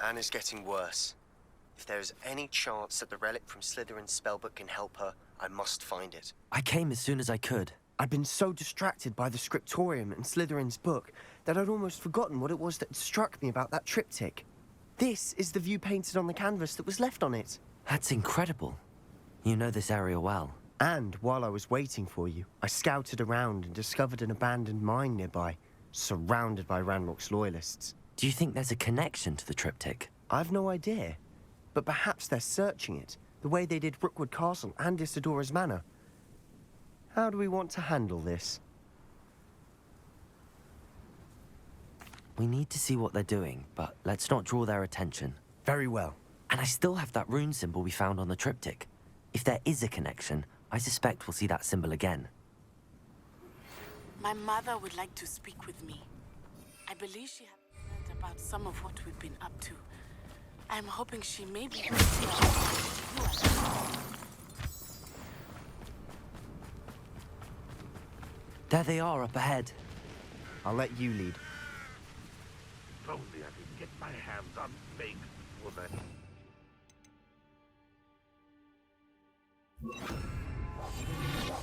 Anna's getting worse. If there is any chance that the relic from Slytherin's spellbook can help her, I must find it. I came as soon as I could. I'd been so distracted by the scriptorium and Slytherin's book that I'd almost forgotten what it was that struck me about that triptych. This is the view painted on the canvas that was left on it. That's incredible. You know this area well. And while I was waiting for you, I scouted around and discovered an abandoned mine nearby, surrounded by Ranrock's loyalists. Do you think there's a connection to the triptych? I've no idea, but perhaps they're searching it, the way they did Rookwood Castle and Isidora's Manor. How do we want to handle this? We need to see what they're doing, but let's not draw their attention. Very well. And I still have that rune symbol we found on the triptych. If there is a connection, I suspect we'll see that symbol again. My mother would like to speak with me. I believe she has learned about some of what we've been up to. I'm hoping she may be able to tell. There they are up ahead. I'll let you lead. If only I could get my hands on big woman.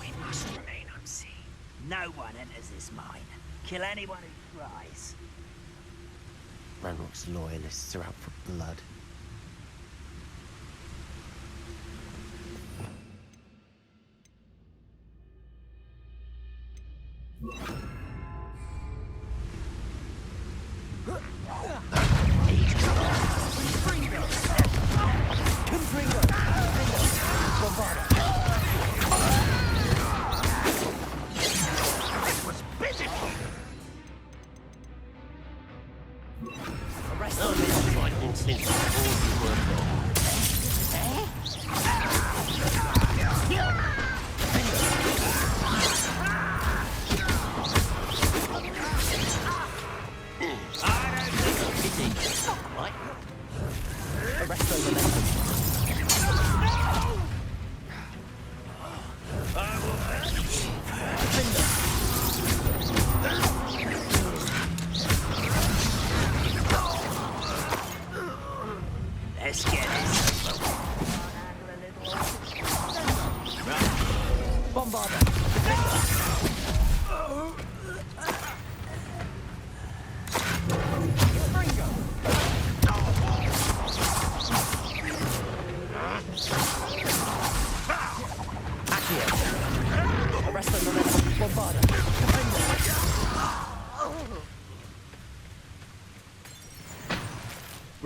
We must remain unseen. No one enters this mine. Kill anyone who tries. Ranrock's loyalists are out for blood.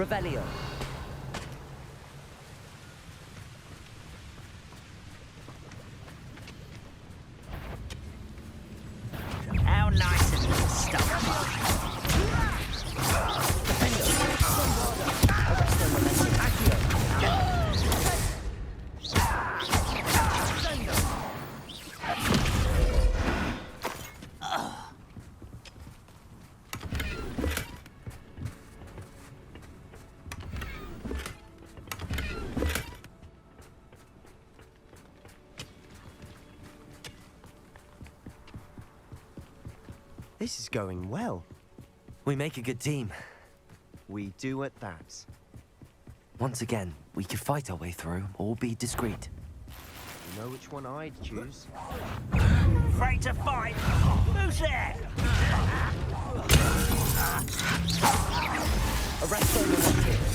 Revelio. How nice of you to stop This is going well. We make a good team. We do at that. Once again, we could fight our way through or be discreet. You know which one I'd choose? Afraid to fight? Who's there? Arrest those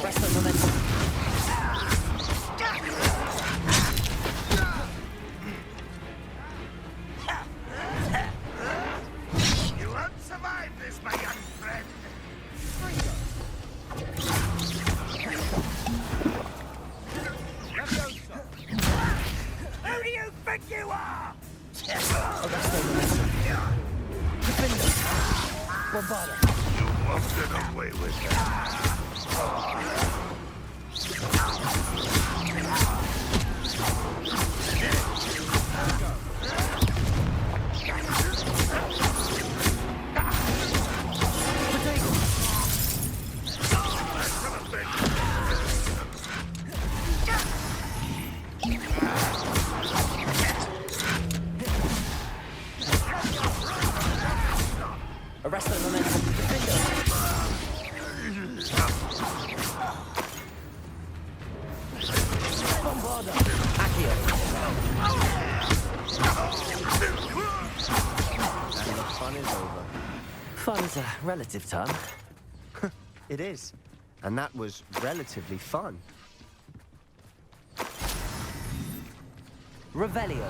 You won't survive this, my young friend. Who do you think you are? You won't get away with that. Son of a bitch. And the fun is over. Fun is a relative term. It is. And that was relatively fun. Revelio.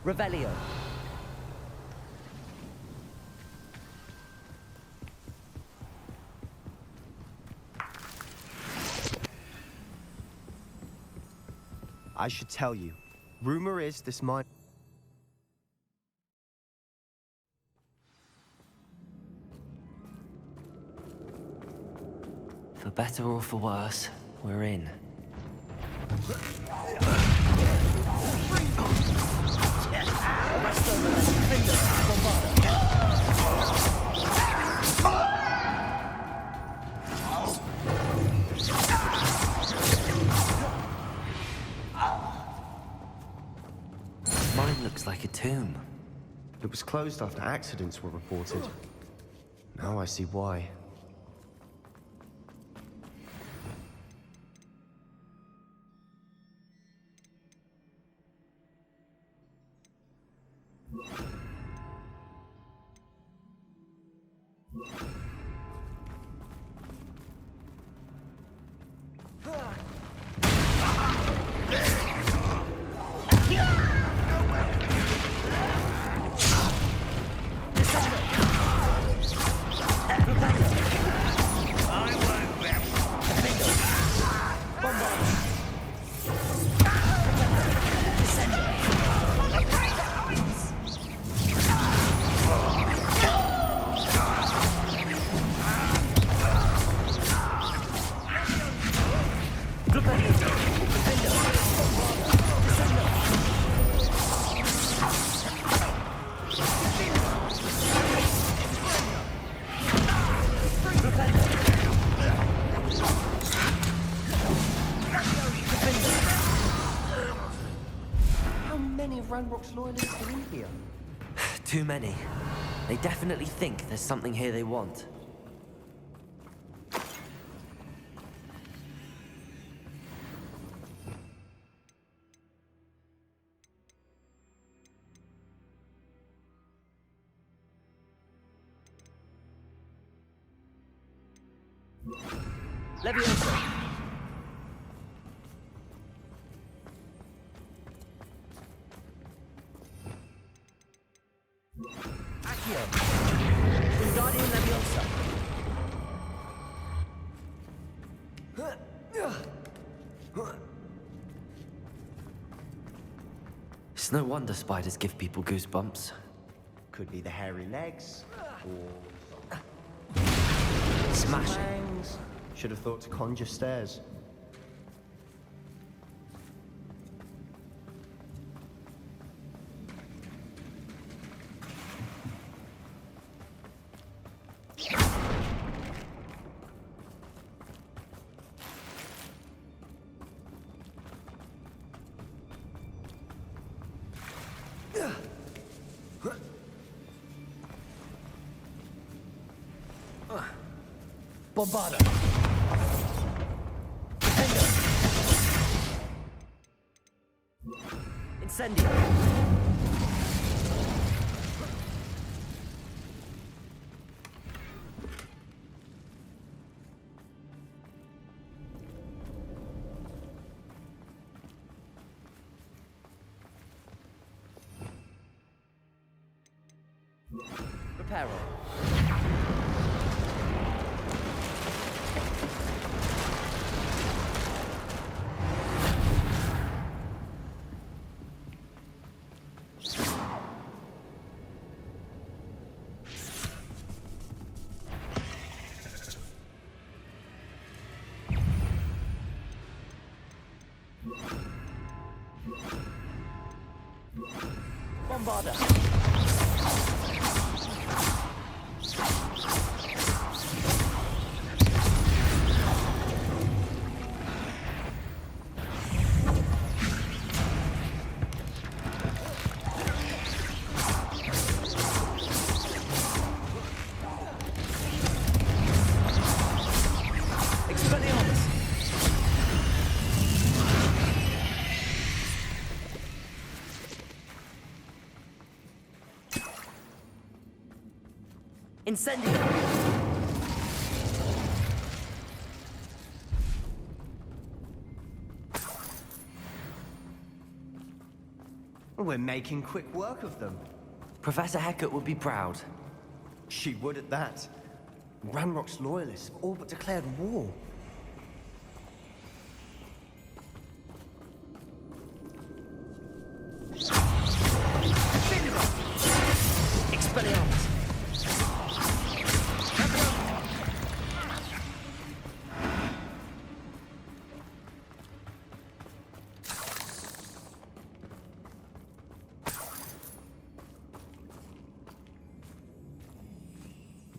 Revelio. I should tell you. Rumor is this might... For better or for worse, we're in. Mine looks like a tomb. It was closed after accidents were reported. Now I see why. How many of Ranrock's loyalists are in here? Too many. They definitely think there's something here they want. Leviosa! Accio! Wingardium Leviosa! It's no wonder spiders give people goosebumps. Could be the hairy legs, or... Smashing. fangs. Should have thought to conjure stairs. Bombarda! Incendio! Reparo. Bombarda. Incendio! We're making quick work of them. Professor Hecat would be proud. She would at that. Ranrock's loyalists have all but declared war. Expelliarmus!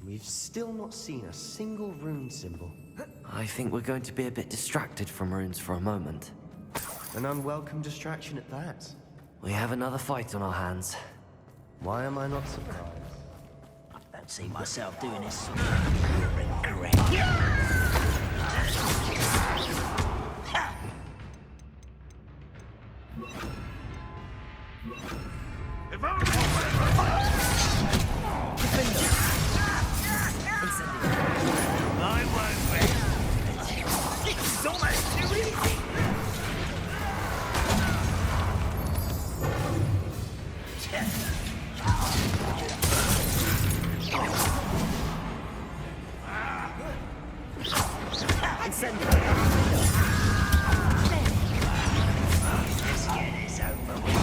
We've still not seen a single rune symbol. I think we're going to be a bit distracted from runes for a moment. An unwelcome distraction at that. We have another fight on our hands. Why am I not surprised? I don't see myself doing this sort of regret. If only I won't wait. It's almost too easy. Let's get this over with.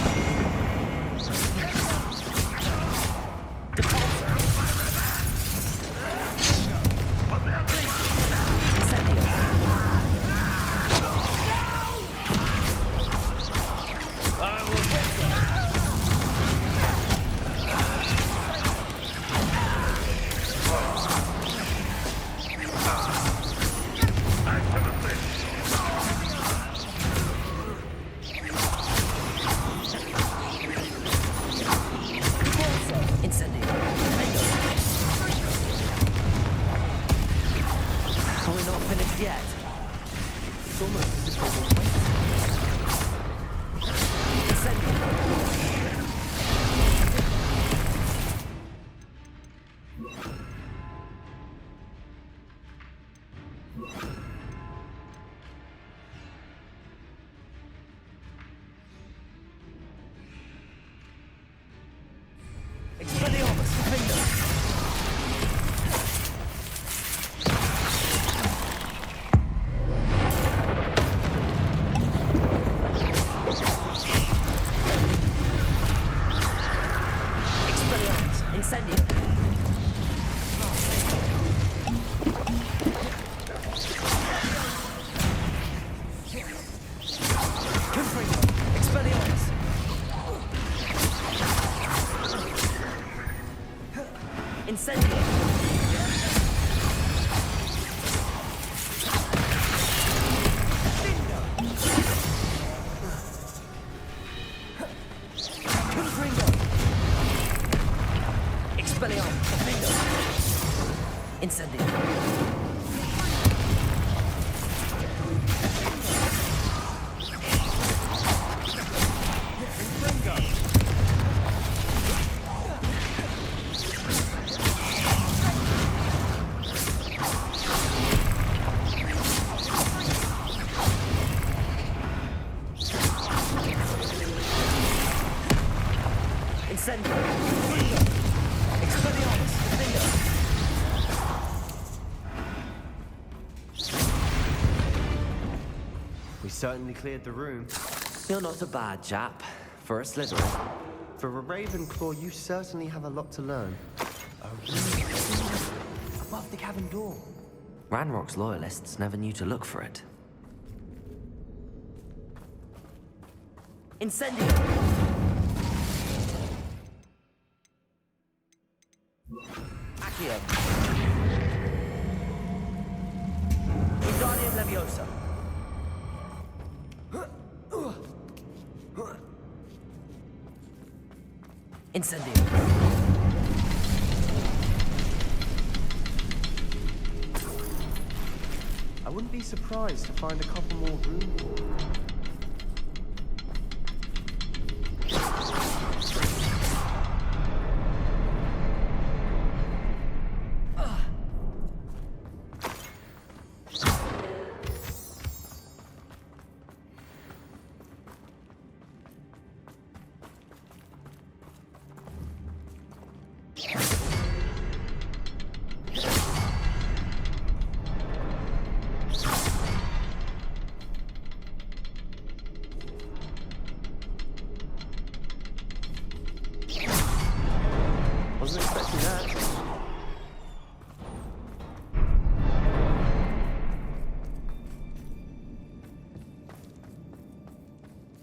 We're not finished yet. It's almost as if they were Expelliarmus, defender! Expelliarmus, incendio! Confringo, Expelliarmus! Incendio! Confringo! Expelliarmus, defendo! Incendio! Incendio! Expelliarmus, defendo! We certainly cleared the room. You're not a bad chap. For a Slytherin. For a Ravenclaw, you certainly have a lot to learn. A room above the cavern door. Ranrock's loyalists never knew to look for it. Incendio! Accio! Wingardium Leviosa! Incendio! I wouldn't be surprised to find a couple more rooms.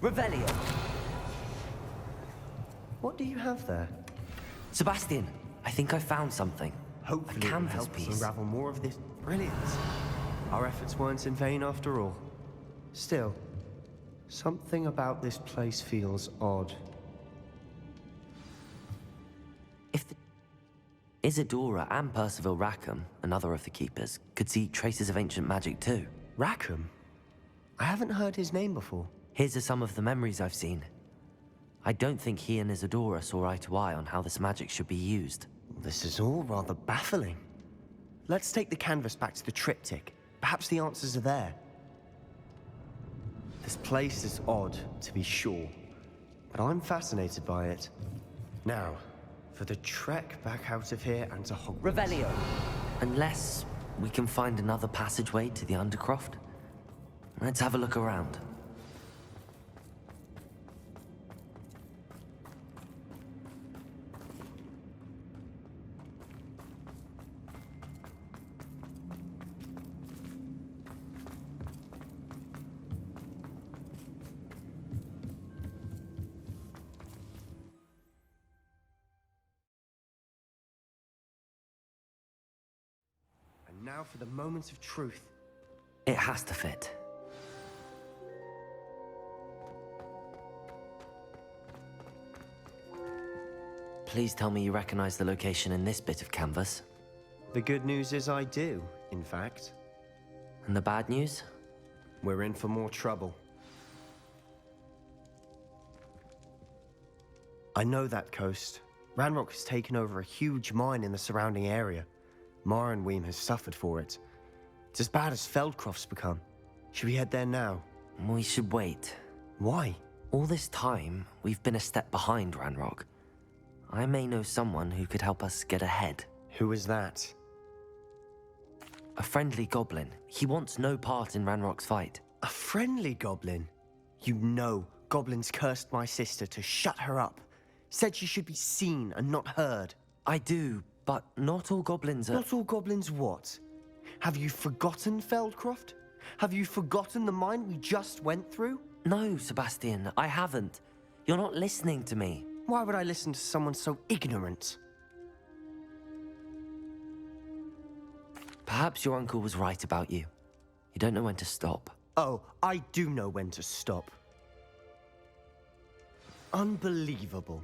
Revelio! What do you have there? Sebastian, I think I found something. Hopefully a it will canvas help us piece. unravel more of this brilliance. Our efforts weren't in vain after all. Still, something about this place feels odd. If the Isadora and Percival Rackham, another of the keepers, could see traces of ancient magic too. Rackham? I haven't heard his name before. His are some of the memories I've seen. I don't think he and Isadora saw eye to eye on how this magic should be used. This is all rather baffling. Let's take the canvas back to the triptych. Perhaps the answers are there. This place is odd, to be sure, but I'm fascinated by it. Now, for the trek back out of here and to Hogwarts. Revelio! Unless we can find another passageway to the Undercroft. Let's have a look around. And now for the moment of truth. It has to fit. Please tell me you recognize the location in this bit of canvas. The good news is I do, in fact. And the bad news? We're in for more trouble. I know that coast. Ranrock has taken over a huge mine in the surrounding area. Marrenweem has suffered for it. It's as bad as Feldcroft's become. Should we head there now? We should wait. Why? All this time, we've been a step behind Ranrock. I may know someone who could help us get ahead. Who is that? A friendly goblin. He wants no part in Ranrock's fight. A friendly goblin? You know goblins cursed my sister to shut her up. Said she should be seen and not heard. I do, but not all goblins are... Not all goblins what? Have you forgotten Feldcroft? Have you forgotten the mine we just went through? No, Sebastian, I haven't. You're not listening to me. Why would I listen to someone so ignorant? Perhaps your uncle was right about you. You don't know when to stop. Oh, I do know when to stop. Unbelievable.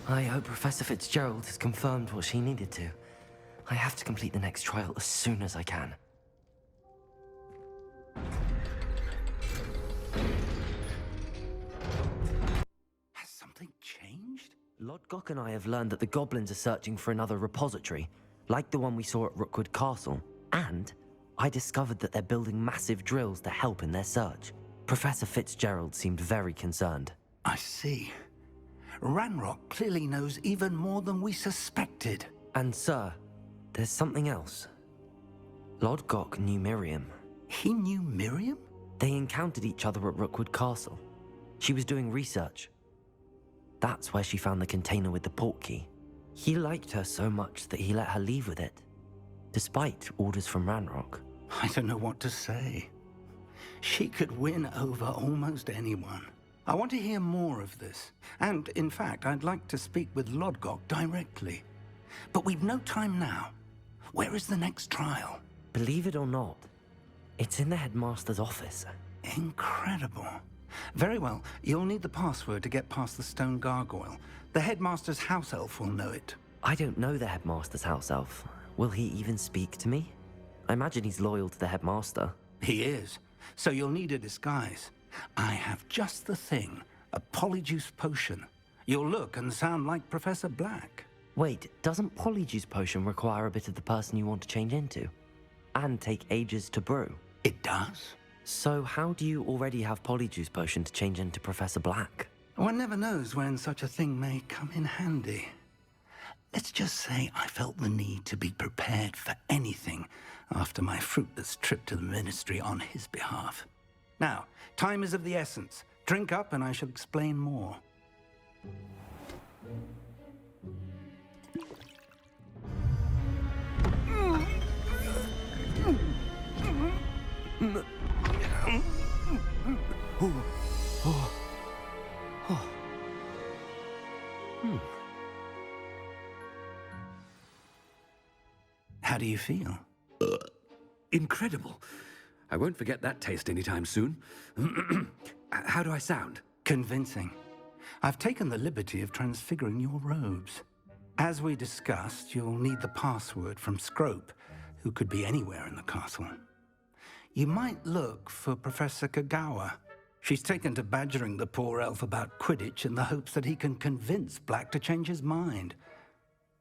I hope Professor Fitzgerald has confirmed what she needed to. I have to complete the next trial as soon as I can. Has something changed? Lodgok and I have learned that the goblins are searching for another repository, like the one we saw at Rookwood Castle. And I discovered that they're building massive drills to help in their search. Professor Fitzgerald seemed very concerned. I see. Ranrock clearly knows even more than we suspected. And sir, there's something else. Lodgok knew Miriam. He knew Miriam? They encountered each other at Rookwood Castle. She was doing research. That's where she found the container with the portkey. He liked her so much that he let her leave with it, despite orders from Ranrock. I don't know what to say. She could win over almost anyone. I want to hear more of this. And, in fact, I'd like to speak with Lodgok directly. But we've no time now. Where is the next trial? Believe it or not, it's in the headmaster's office. Incredible. Very well, you'll need the password to get past the stone gargoyle. The headmaster's house elf will know it. I don't know the headmaster's house elf. Will he even speak to me? I imagine he's loyal to the headmaster. He is. So you'll need a disguise. I have just the thing. A polyjuice potion. You'll look and sound like Professor Black. Wait, doesn't Polyjuice Potion require a bit of the person you want to change into? And take ages to brew? It does. So how do you already have Polyjuice Potion to change into Professor Black? One never knows when such a thing may come in handy. Let's just say I felt the need to be prepared for anything after my fruitless trip to the Ministry on his behalf. Now, time is of the essence. Drink up and I shall explain more. How do you feel? Incredible. I won't forget that taste anytime soon. How do I sound? Convincing. I've taken the liberty of transfiguring your robes. As we discussed, you'll need the password from Scrope, who could be anywhere in the castle. You might look for Professor Kagawa. She's taken to badgering the poor elf about Quidditch in the hopes that he can convince Black to change his mind.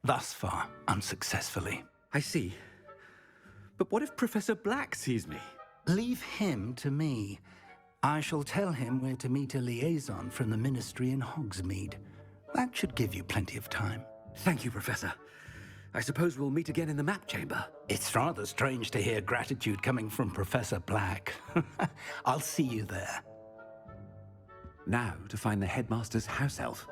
Thus far, unsuccessfully. I see. But what if Professor Black sees me? Leave him to me. I shall tell him where to meet a liaison from the Ministry in Hogsmeade. That should give you plenty of time. Thank you, Professor. I suppose we'll meet again in the map chamber. It's rather strange to hear gratitude coming from Professor Black. I'll see you there. Now to find the headmaster's house elf.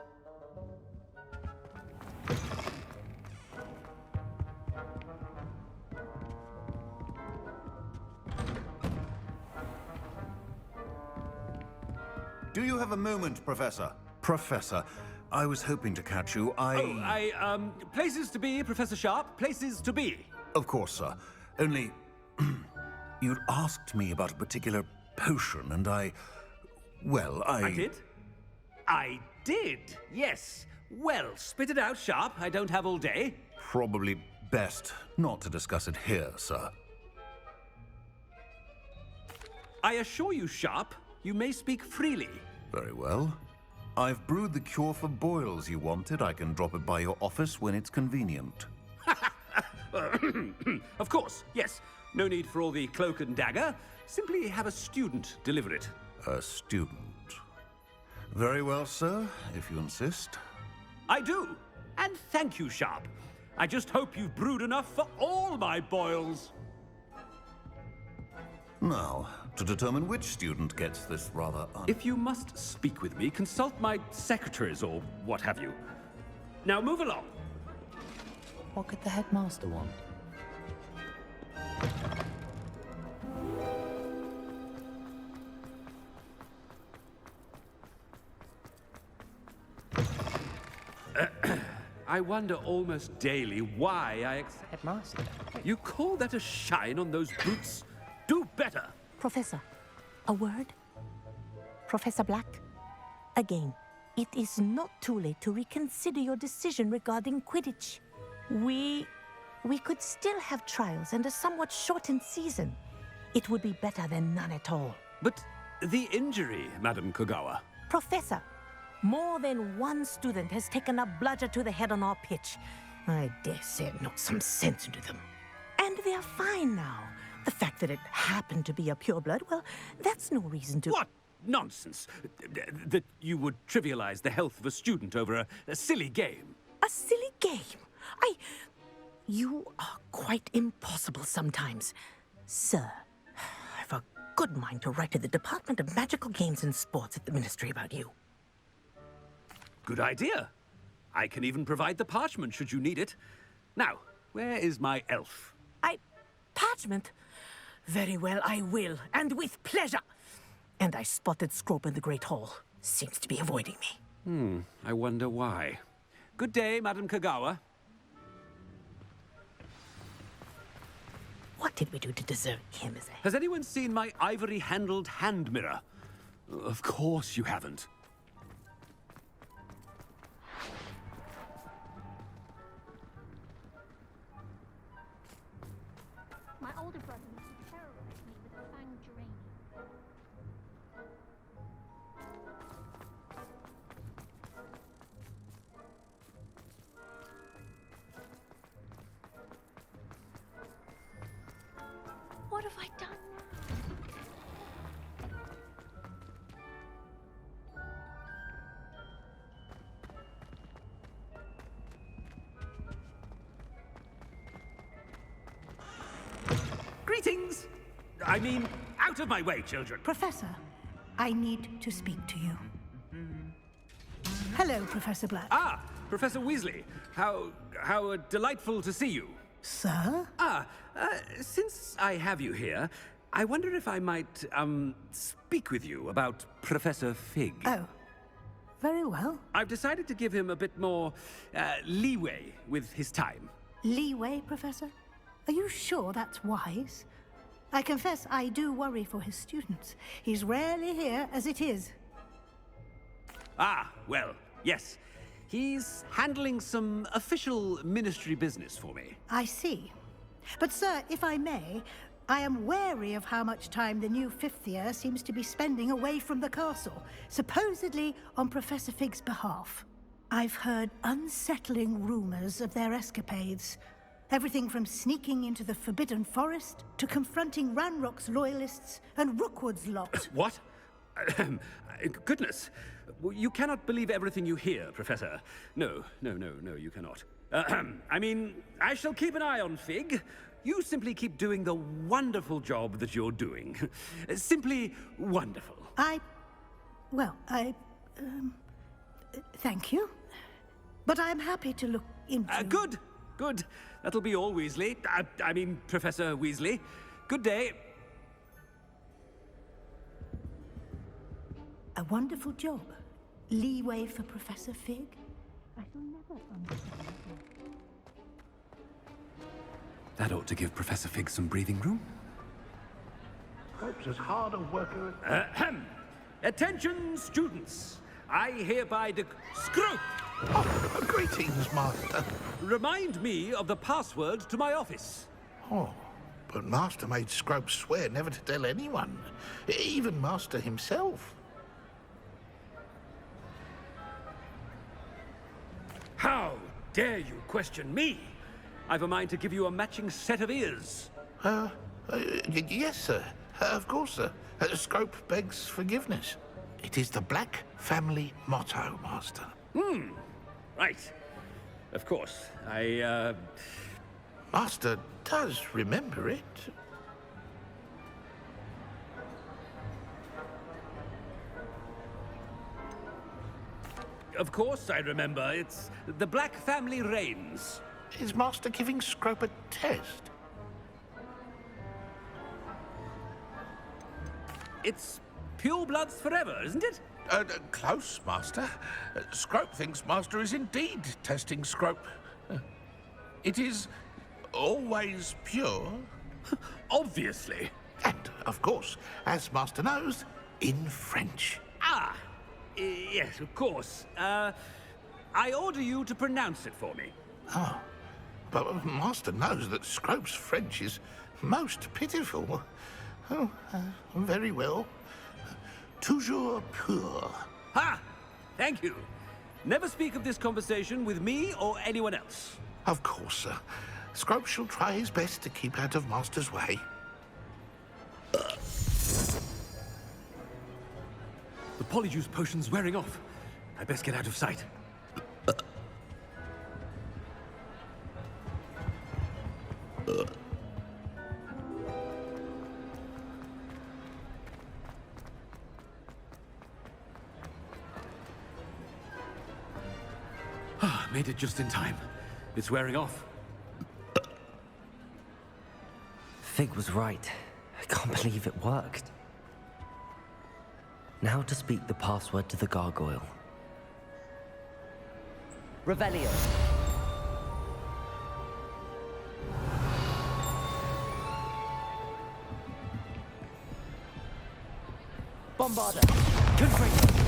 Do you have a moment, Professor? Professor, I was hoping to catch you. Places to be, Professor Sharp. Places to be. Of course, sir. Only... you'd asked me about a particular potion, and I did? I did, yes. Well, spit it out, Sharp. I don't have all day. Probably best not to discuss it here, sir. I assure you, Sharp, you may speak freely. Very well. I've brewed the cure for boils you wanted. I can drop it by your office when it's convenient. Of course, yes. No need for all the cloak and dagger. Simply have a student deliver it. A student. Very well, sir, if you insist. I do. And thank you, Sharp. I just hope you've brewed enough for all my boils. Now, to determine which student gets this rather If you must speak with me, consult my secretaries or what have you. Now move along. What could the headmaster want? I wonder almost daily why I accept... Headmaster? You call that a shine on those boots? Do better! Professor, a word? Professor Black, again, it is not too late to reconsider your decision regarding Quidditch. We could still have trials and a somewhat shortened season. It would be better than none at all. But the injury, Madam Kagawa. Professor, more than one student has taken a bludger to the head on our pitch. I dare say it knocked some sense into them. And they're fine now. The fact that it happened to be a pureblood, well, that's no reason to... What nonsense! That you would trivialize the health of a student over a silly game. A silly game? You are quite impossible sometimes. Sir, I've a good mind to write to the Department of Magical Games and Sports at the Ministry about you. Good idea. I can even provide the parchment should you need it. Now, where is my elf? Parchment? Very well, I will, and with pleasure. And I spotted Scrope in the Great Hall. Seems to be avoiding me. I wonder why. Good day, Madam Kagawa. What did we do to deserve him as a... Has anyone seen my ivory-handled hand mirror? Of course you haven't. My older brother used to terrorize me with the fanged geranium. What have I done? Greetings! I mean, out of my way, children. Professor, I need to speak to you. Hello, Professor Black. Ah, Professor Weasley. How delightful to see you. Sir? Since I have you here, I wonder if I might, speak with you about Professor Fig. Oh, very well. I've decided to give him a bit more, leeway with his time. Leeway, Professor? Are you sure that's wise? I confess I do worry for his students. He's rarely here as it is. Ah, well, yes. He's handling some official ministry business for me. I see. But, sir, if I may, I am wary of how much time the new fifth year seems to be spending away from the castle, supposedly on Professor Fig's behalf. I've heard unsettling rumors of their escapades. Everything from sneaking into the Forbidden Forest to confronting Ranrock's loyalists and Rookwood's lot. What? Goodness. You cannot believe everything you hear, Professor. No, you cannot. I mean, I shall keep an eye on Fig. You simply keep doing the wonderful job that you're doing. Simply wonderful. Thank you. But I'm happy to look into... Good. That'll be all, Weasley. I mean, Professor Weasley. Good day. A wonderful job. Leeway for Professor Fig? I shall never understand. That ought to give Professor Fig some breathing room. Scrope's as hard a worker Attention, students. I hereby Scrope! Oh, greetings, Master. Remind me of the password to my office. Oh, but Master made Scrope swear never to tell anyone, even Master himself. How dare you question me? I've a mind to give you a matching set of ears. Yes, sir. Of course, sir. Scrope begs forgiveness. It is the Black family motto, Master. Right. Of course. Master does remember it. Of course I remember. It's the Black family reigns. Is Master giving Scrope a test? It's pure bloods forever, isn't it? Close, Master. Scrope thinks Master is indeed testing Scrope. It is always pure. Obviously. And, of course, as Master knows, in French. Yes, of course. I order you to pronounce it for me. Oh, but Master knows that Scrope's French is most pitiful. Oh, very well. Toujours pur. Ha! Thank you. Never speak of this conversation with me or anyone else. Of course, sir. Scrope shall try his best to keep out of Master's way. The Polyjuice potion's wearing off. I best get out of sight. Made it just in time. It's wearing off. Fig was right. I can't believe it worked. Now to speak the password to the gargoyle. Revelio. Bombarda. Confringo.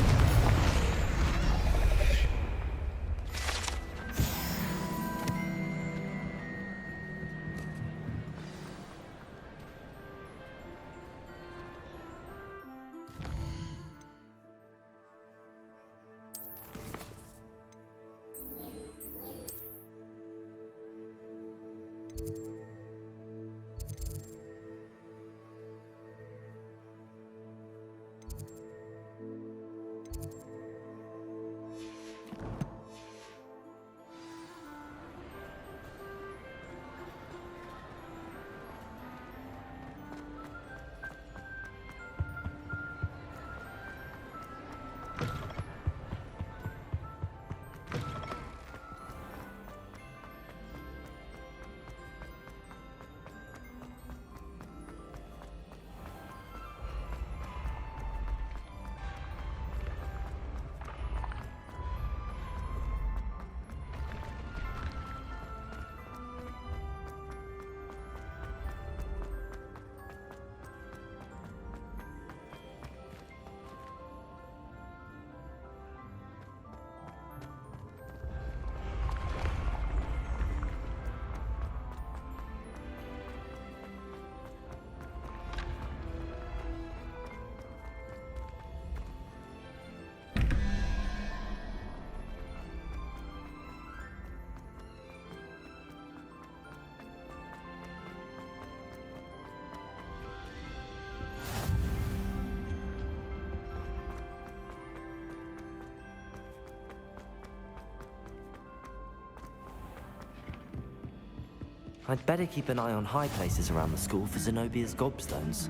I'd better keep an eye on high places around the school for Zenobia's gobstones.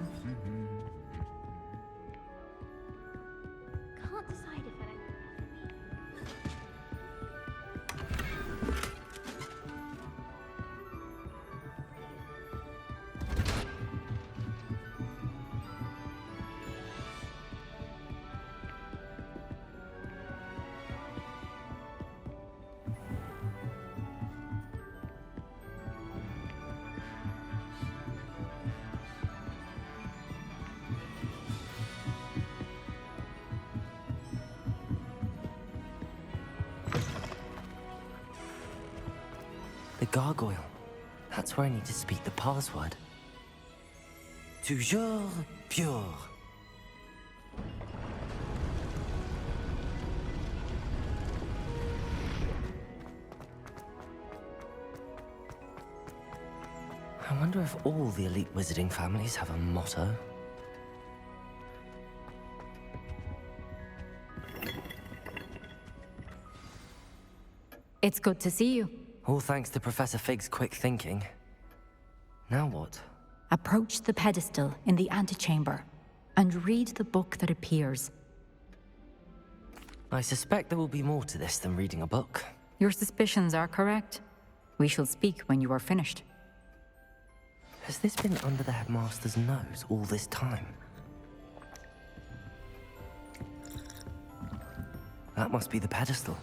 Can't decide if I like The gargoyle. That's where I need to speak the password. Toujours pure. I wonder if all the elite wizarding families have a motto. It's good to see you. All thanks to Professor Fig's quick thinking. Now what? Approach the pedestal in the antechamber and read the book that appears. I suspect there will be more to this than reading a book. Your suspicions are correct. We shall speak when you are finished. Has this been under the headmaster's nose all this time? That must be the pedestal.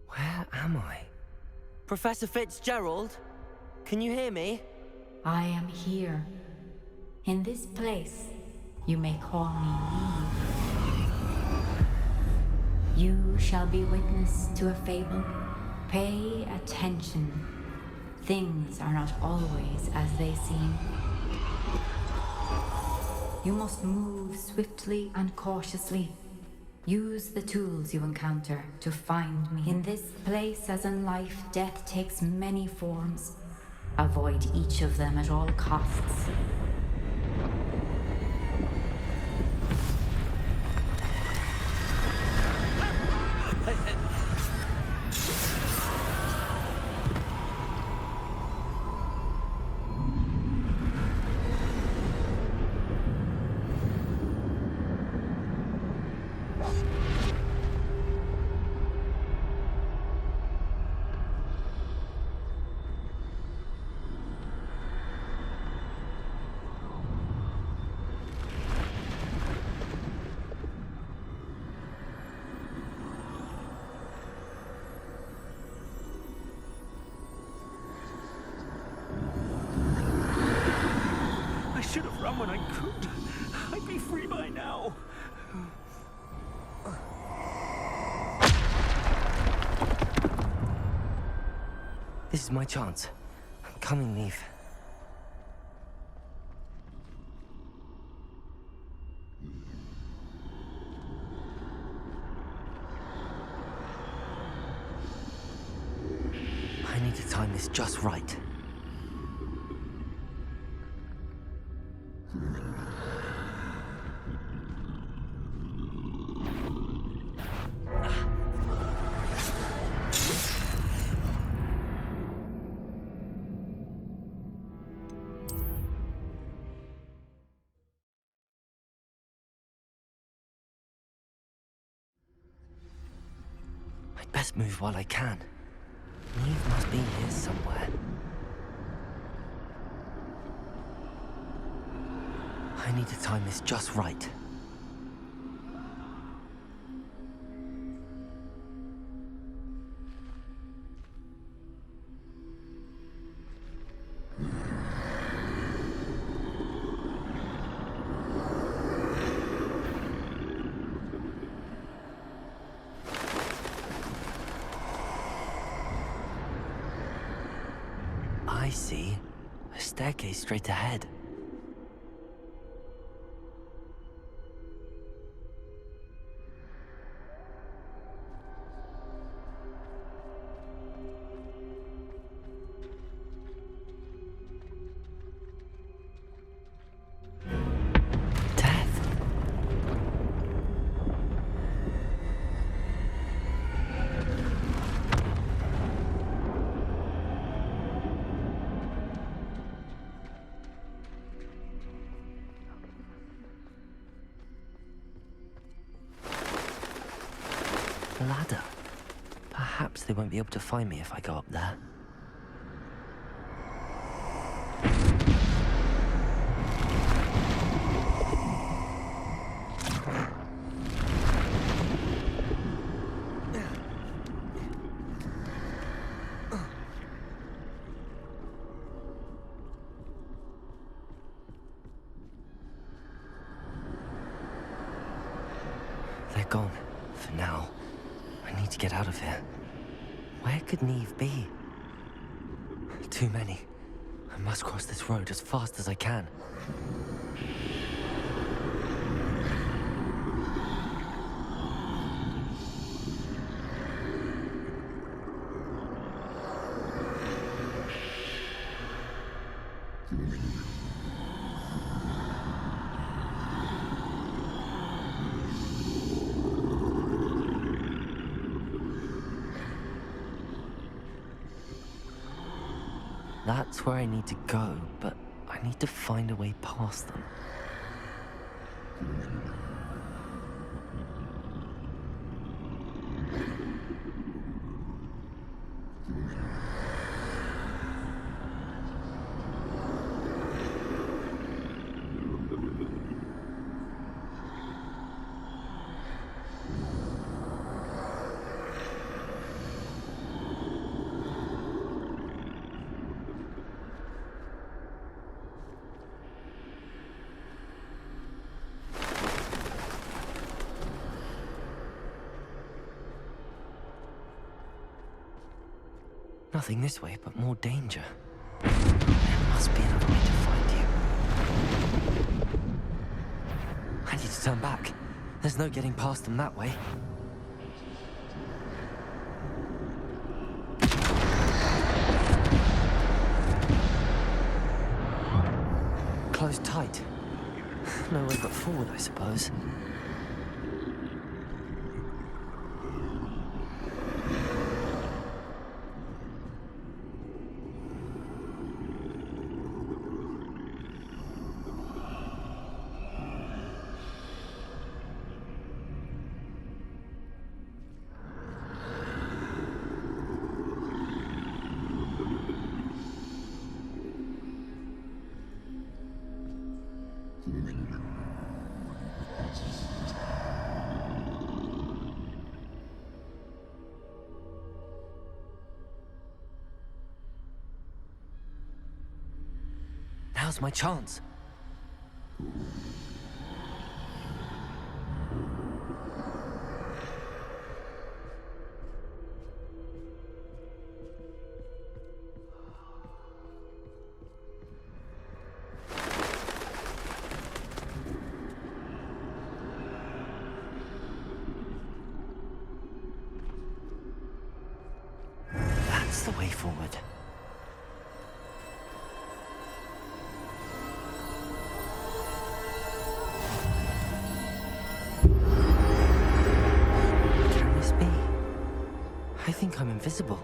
Where am I? Professor Fitzgerald? Can you hear me? I am here. In this place, you may call me Neve. You shall be witness to a fable. Pay attention. Things are not always as they seem. You must move swiftly and cautiously. Use the tools you encounter to find me. In this place, as in life, death takes many forms. Avoid each of them at all costs. I should have run when I could. I'd be free by now. This is my chance. I'm coming, Neve. I need to time this just right. I'd best move while I can. Neve must be here somewhere. I need to time this just right. I see. A staircase straight ahead. a ladder. Perhaps they won't be able to find me if I go up there. They're gone, for now. I need to get out of here. Where could Neve be? Too many. I must cross this road as fast as I can. That's where I need to go, but I need to find a way past them. Nothing this way, but more danger. There must be another way to find you. I need to turn back. There's no getting past them that way. Closed tight. No way but forward, I suppose. Now's my chance. That's the way forward. I think I'm invisible.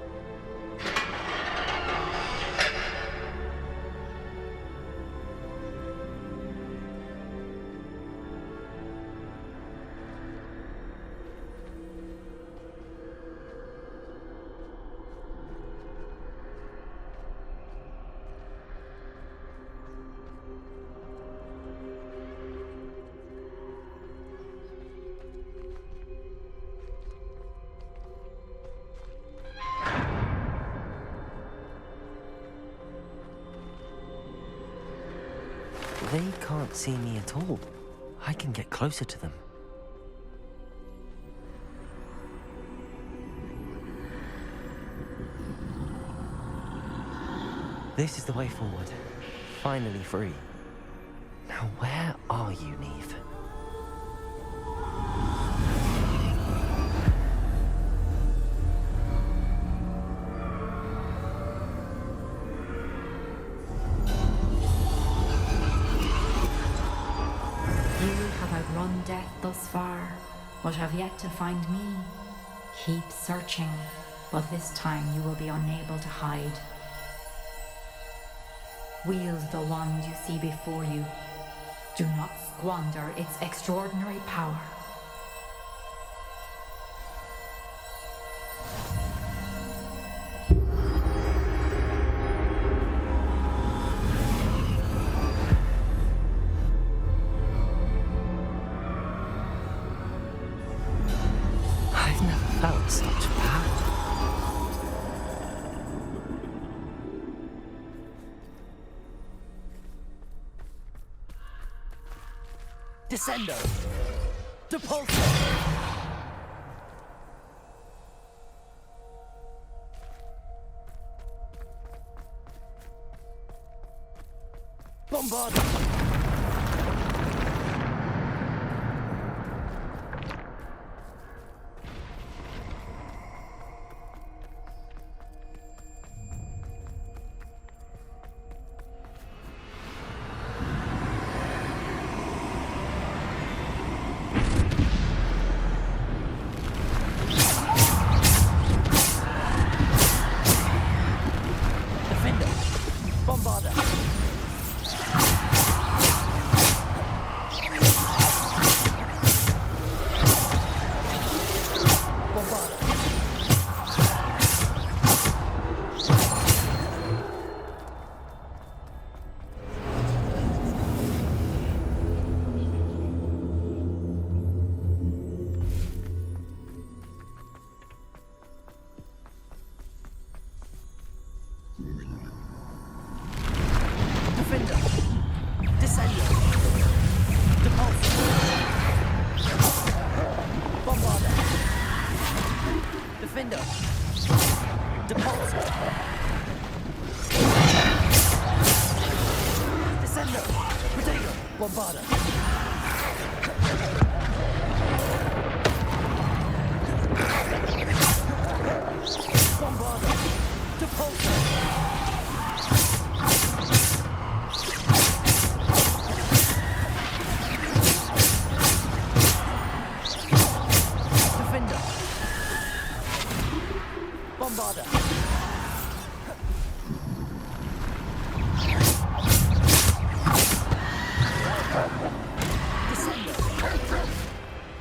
They can't see me at all. I can get closer to them. This is the way forward. Finally free. Now where are you, Neve? Death thus far, but have yet to find me. Keep searching, but this time you will be unable to hide. Wield the wand you see before you. Do not squander its extraordinary power. Descendo! Depulso! Bombarda!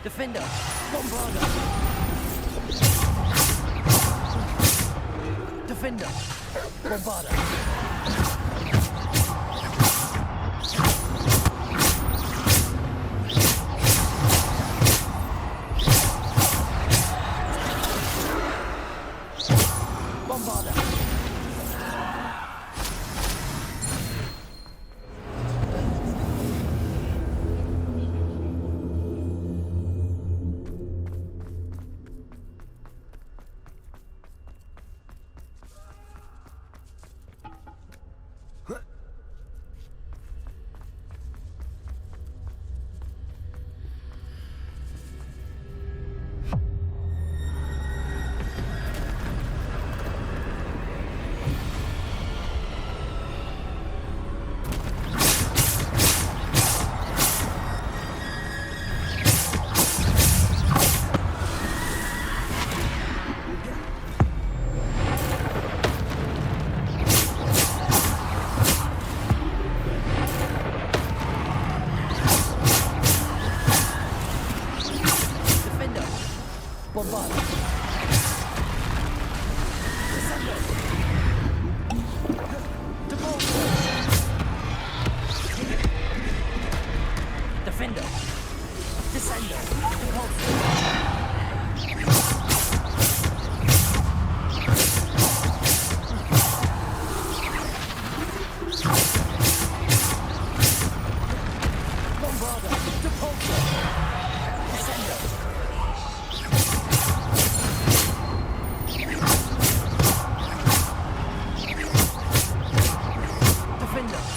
Defender! Bombarda! Defender! Bombarda!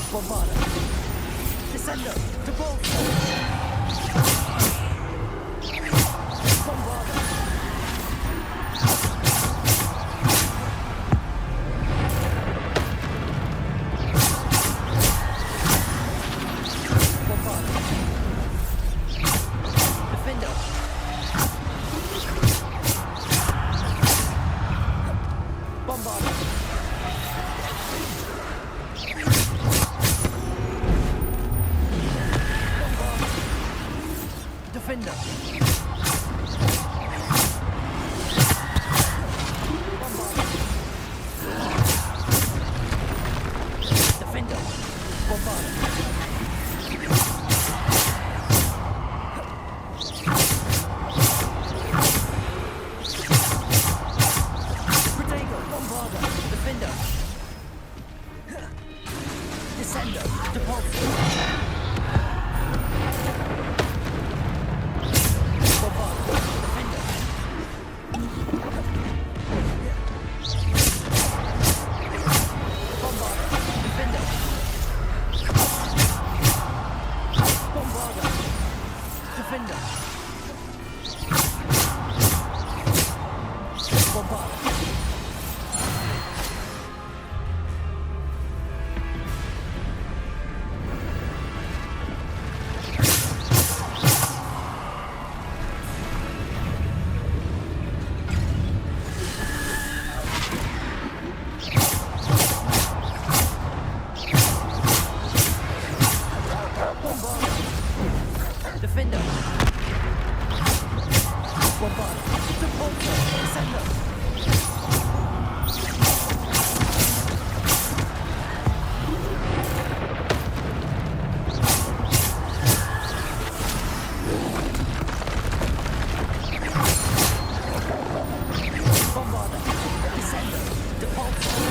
Bombarda! Defender. Bombard. Defender. Bombard. Repulsor. Descender. Bombarder. Descender. Repulsor.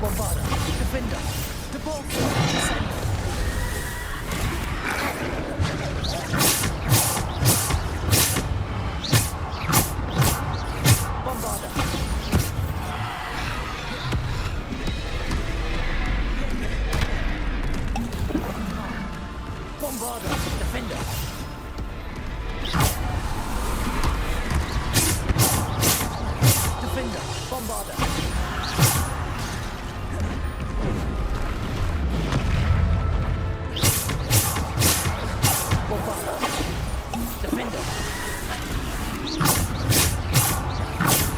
Bombarder. Defender. Repulsor. Descender. Bombarder. Bombarder. Defender. Defender. Bombarder. Bombarder. Defender.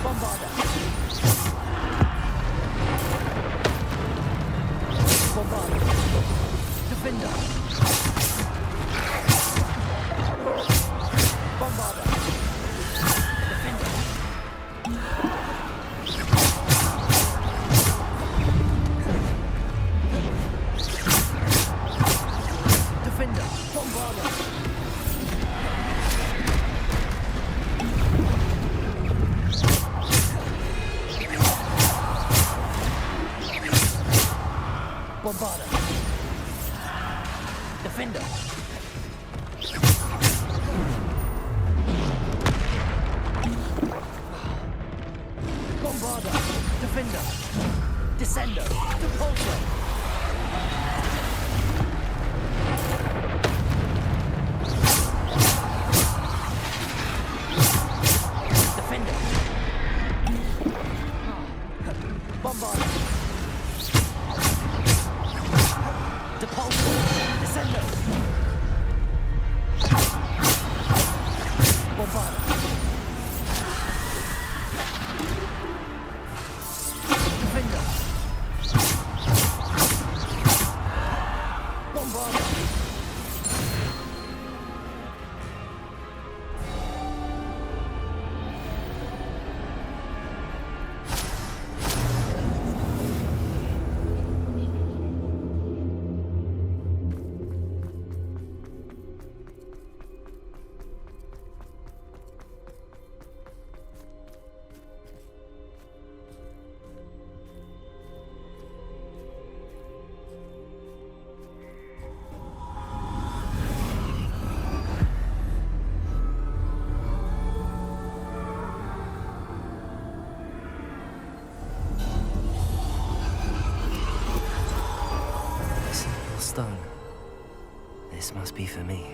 Bombarder. Bombarder. Defender. Bombarder. Defender. Defender. Bombarder. Bombarder. Defender. Bombarder. Defender. Descender. Repulsor. Defender. Bombarder. Repulsor. Descender. Bombarder. Defender. Bombarder. Stone. This must be for me.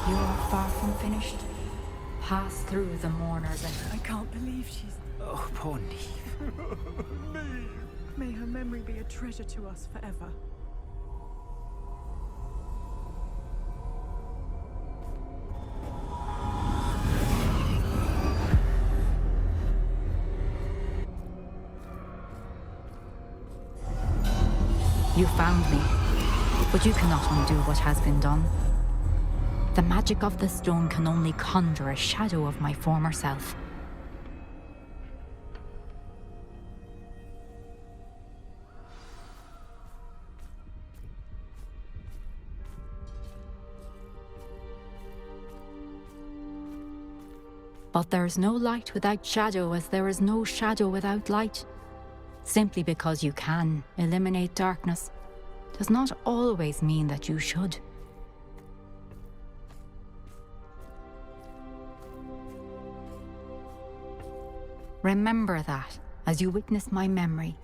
You are far from finished. Pass through the mourners and I can't believe she's... Oh, poor Neve. May her memory be a treasure to us forever. You found me, but you cannot undo what has been done. The magic of the stone can only conjure a shadow of my former self. But there's no light without shadow, as there is no shadow without light. Simply because you can eliminate darkness does not always mean that you should. Remember that as you witness my memory.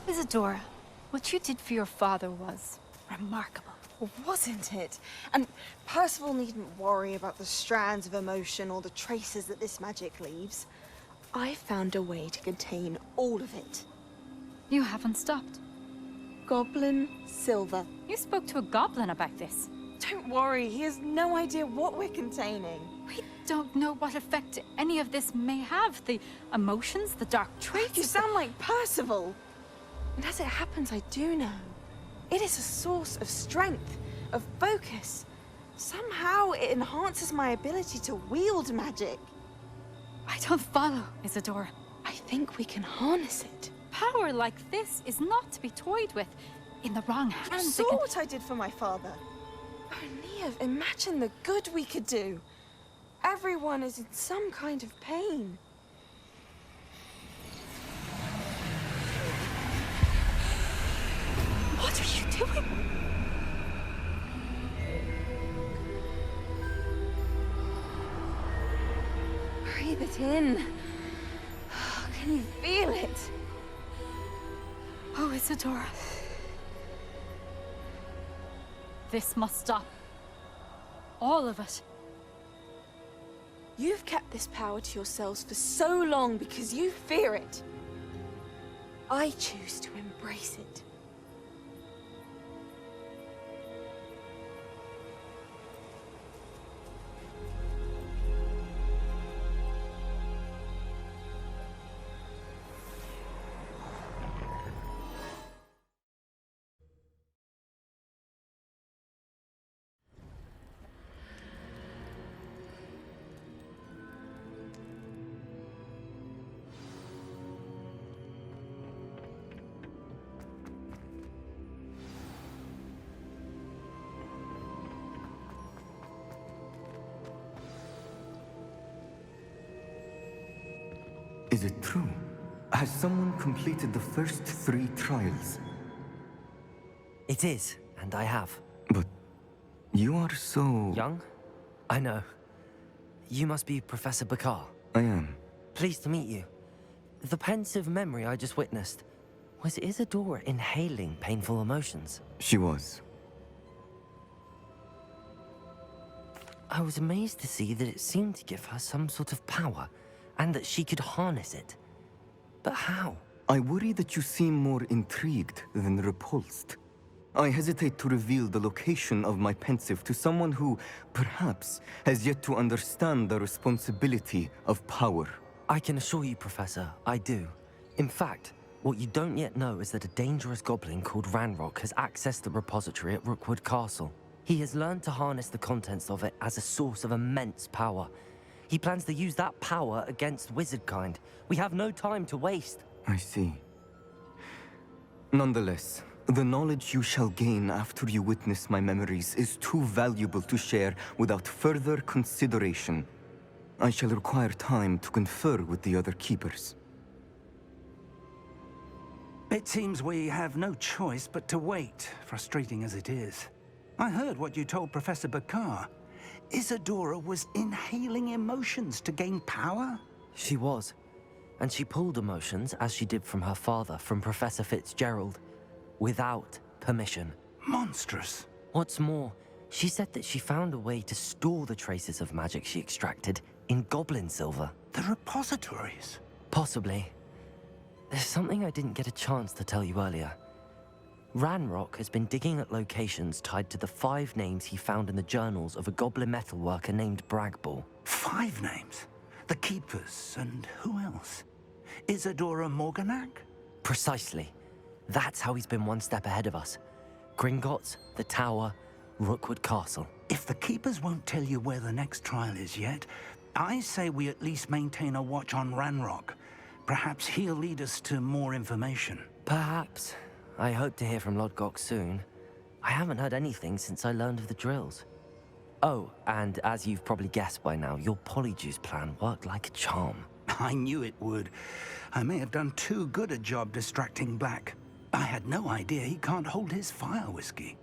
Isadora, what you did for your father was remarkable. Well, wasn't it? And Percival needn't worry about the strands of emotion or the traces that this magic leaves. I found a way to contain all of it. You haven't stopped. Goblin Silver. You spoke to a goblin about this. Don't worry, he has no idea what we're containing. We don't know what effect any of this may have. The emotions, the dark traits. You sound like Percival. And as it happens, I do know. It is a source of strength, of focus. Somehow it enhances my ability to wield magic. I don't follow, Isadora. I think we can harness it. Power like this is not to be toyed with. In the wrong You hands, saw what I did for my father. Oh, Neve, imagine the good we could do. Everyone is in some kind of pain. What are you doing? Breathe it in. Can you feel it? Oh, Isadora. This must stop. All of it. You've kept this power to yourselves for so long because you fear it. I choose to embrace it. Is it true? Has someone completed the first 3 trials? It is, and I have. But you are so... Young? I know. You must be Professor Bakar. I am. Pleased to meet you. The pensive memory I just witnessed, was Isadora inhaling painful emotions? She was. I was amazed to see that it seemed to give her some sort of power, and that she could harness it. But how? I worry that you seem more intrigued than repulsed. I hesitate to reveal the location of my pensive to someone who, perhaps, has yet to understand the responsibility of power. I can assure you, Professor, I do. In fact, what you don't yet know is that a dangerous goblin called Ranrock has accessed the repository at Rookwood Castle. He has learned to harness the contents of it as a source of immense power. He plans to use that power against wizardkind. We have no time to waste. I see. Nonetheless, the knowledge you shall gain after you witness my memories is too valuable to share without further consideration. I shall require time to confer with the other keepers. It seems we have no choice but to wait, frustrating as it is. I heard what you told Professor Bakar. Isadora was inhaling emotions to gain power? She was. And she pulled emotions, as she did from her father, from Professor Fitzgerald, without permission. Monstrous. What's more, she said that she found a way to store the traces of magic she extracted in goblin silver. The repositories? Possibly. there's something I didn't get a chance to tell you earlier. Ranrock has been digging at locations tied to the 5 names he found in the journals of a goblin metalworker named Bragball. 5 names? The Keepers, and who else? Isadora Morganac? Precisely. That's how he's been one step ahead of us. Gringotts, the Tower, Rookwood Castle. If the Keepers won't tell you where the next trial is yet, I say we at least maintain a watch on Ranrock. Perhaps he'll lead us to more information. Perhaps. I hope to hear from Lodgok soon. I haven't heard anything since I learned of the drills. Oh, and as you've probably guessed by now, your Polyjuice plan worked like a charm. I knew it would. I may have done too good a job distracting Black. I had no idea he can't hold his fire whiskey.